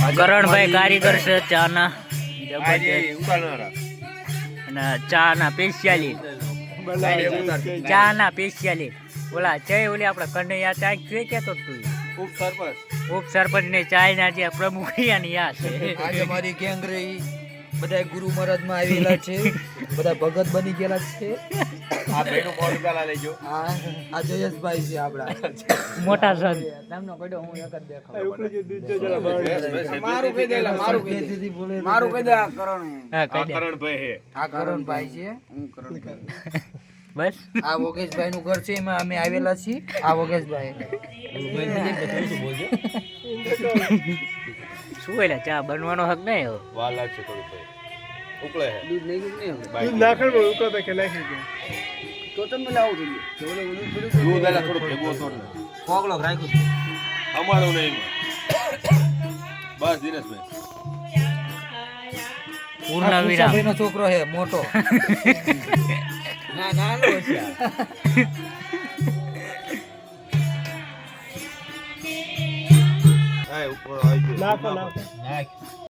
કરણભાઈ કારીગર છે ચાના અને ચાના સ્પેશિયાલી ઓલા છે ઓલી આપણે કન્હૈયા ચા છે કેતો તું ઉપસરપંચ ને ચાય ના જે પ્રમુખ ની આ છે આજે અમારી ગેંગ રહી બધા ગુરુ મહારાજ માં આવેલા છે બધા ભગત બની ગયેલા છે આ ભાઈનો ફોન પેલા લેજો આ જયેશભાઈ છે આપડા મોટા સંત નામનો પડ્યો હું એક જ દેખાવ મારું કહી દે કરણભાઈ છે આ કરણભાઈ છે હું કરણભાઈ બસ આ વોગેશભાઈ નું ઘર છે એમાં અમે આવેલા છીએ આ વોગેશભાઈ શું એટલે ચા બનવાનો હક નહીં હવે વાલા છે થોડું ભાઈ ઉકળે હે દૂધ નહીં ને દૂધ નાખણ બો ઉકળે કે નાખી દે તો તમને લાવું જોઈએ દૂધ આલા થોડું ભેગો થોડું કોગળો રાખ્યું અમારું નહીં બસ દિનેશભાઈ પૂર્ણવિરામ નો છોકરો છે મોટો ના નાનો છે ઉપર આવી ગયો નાખ